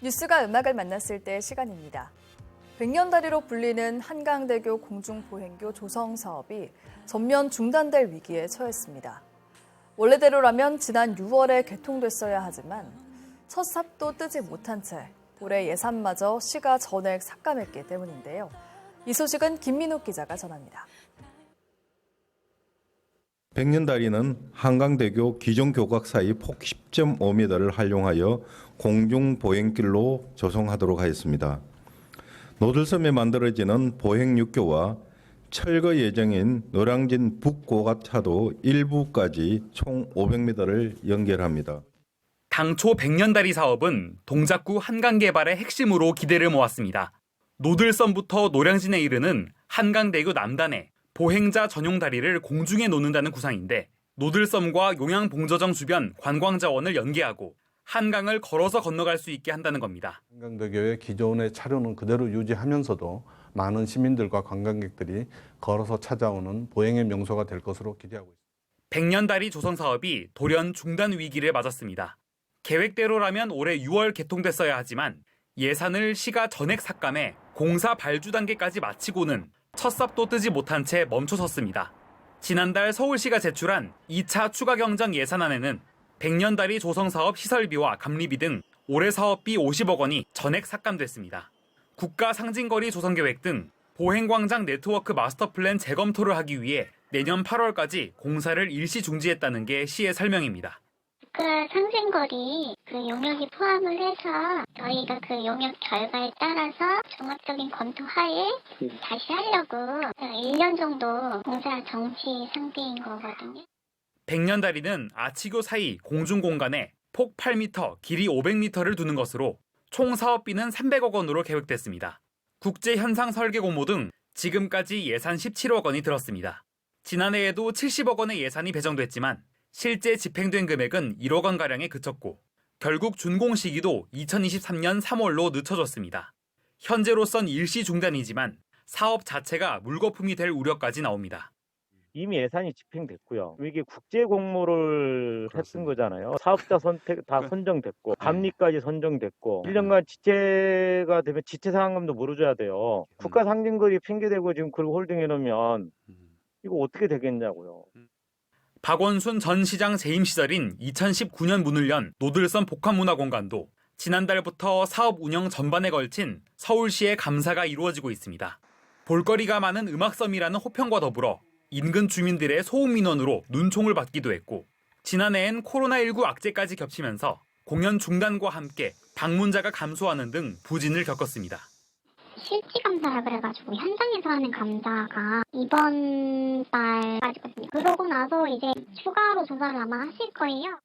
뉴스가 음악을 만났을 때의 시간입니다. 백년다리로 불리는 한강대교 공중보행교 조성 사업이 전면 중단될 위기에 처했습니다. 원래대로라면 지난 6월에 개통됐어야 하지만 첫 삽도 뜨지 못한 채 올해 예산마저 시가 전액 삭감했기 때문인데요. 이 소식은 김민욱 기자가 전합니다. 백년다리는 한강대교 기존 교각 사이 폭 10.5m를 활용하여 공중보행길로 조성하도록 하였습니다. 노들섬에 만들어지는 보행육교와 철거 예정인 노량진 북고가차도 일부까지 총 500m를 연결합니다. 당초 백년다리 사업은 동작구 한강 개발의 핵심으로 기대를 모았습니다. 노들섬부터 노량진에 이르는 한강대교 남단에 보행자 전용 다리를 공중에 놓는다는 구상인데 노들섬과 용양봉저정 주변 관광자원을 연계하고 한강을 걸어서 건너갈 수 있게 한다는 겁니다. 한강대교의 기존의 차로는 그대로 유지하면서도 많은 시민들과 관광객들이 걸어서 찾아오는 보행의 명소가 될 것으로 기대하고 있습니다. 백년다리 조성 사업이 돌연 중단 위기를 맞았습니다. 계획대로라면 올해 6월 개통됐어야 하지만 예산을 시가 전액 삭감해 공사 발주 단계까지 마치고는 첫 삽도 뜨지 못한 채 멈춰섰습니다. 지난달 서울시가 제출한 2차 추가 경정 예산안에는 백년다리 조성 사업 시설비와 감리비 등 올해 사업비 50억 원이 전액 삭감됐습니다. 국가 상징거리 조성 계획 등 보행광장 네트워크 마스터 플랜 재검토를 하기 위해 내년 8월까지 공사를 일시 중지했다는 게 시의 설명입니다. 국가 상징거리 용역이 포함을 해서 저희가 그 용역 결과에 따라서 종합적인 검토하에 다시 하려고 1년 정도 공사 정지 상태인 거거든요. 백년다리는 아치교 사이 공중공간에 폭 8m, 길이 500m를 두는 것으로 총 사업비는 300억 원으로 계획됐습니다. 국제현상 설계 공모 등 지금까지 예산 17억 원이 들었습니다. 지난해에도 70억 원의 예산이 배정됐지만 실제 집행된 금액은 1억 원가량에 그쳤고 결국 준공 시기도 2023년 3월로 늦춰졌습니다. 현재로선 일시 중단이지만 사업 자체가 물거품이 될 우려까지 나옵니다. 이미 예산이 집행됐고요. 이게 국제 공모를 했던 거잖아요. 사업자 선택 다 선정됐고 감리까지 선정됐고 1년간 지체가 되면 지체 상환금도 물어줘야 돼요. 국가 상징거리 핑계대고 지금 그걸 홀딩해 놓으면 이거 어떻게 되겠냐고요. 박원순 전 시장 재임 시절인 2019년 문을 연 노들섬 복합문화공간도 지난달부터 사업 운영 전반에 걸친 서울시의 감사가 이루어지고 있습니다. 볼거리가 많은 음악섬이라는 호평과 더불어 인근 주민들의 소음 민원으로 눈총을 받기도 했고 지난해엔 코로나19 악재까지 겹치면서 공연 중단과 함께 방문자가 감소하는 등 부진을 겪었습니다. 실지 감사라 그래가지고 현장에서 하는 감사가 이번 달까지거든요. 그러고 나서 이제 추가로 조사를 아마 하실 거예요.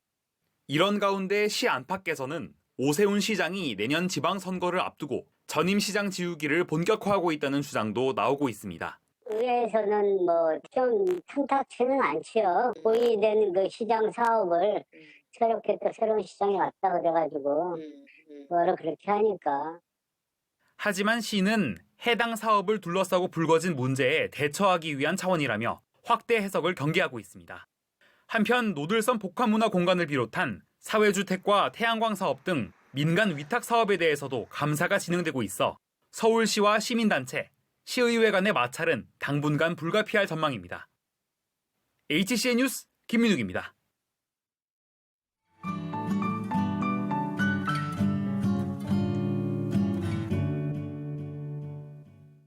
이런 가운데 시 안팎에서는 오세훈 시장이 내년 지방선거를 앞두고 전임 시장 지우기를 본격화하고 있다는 주장도 나오고 있습니다. 의회에서는 좀 탐탁치는 않지요. 고의된 그 시장 사업을 새롭게 또 새로운 시장에 왔다 그래가지고 뭐를 그렇게 하니까. 하지만 시는 해당 사업을 둘러싸고 불거진 문제에 대처하기 위한 차원이라며 확대 해석을 경계하고 있습니다. 한편 노들섬 복합문화공간을 비롯한 사회주택과 태양광 사업 등 민간 위탁 사업에 대해서도 감사가 진행되고 있어 서울시와 시민단체, 시의회 간의 마찰은 당분간 불가피할 전망입니다. HCN 뉴스 김민욱입니다.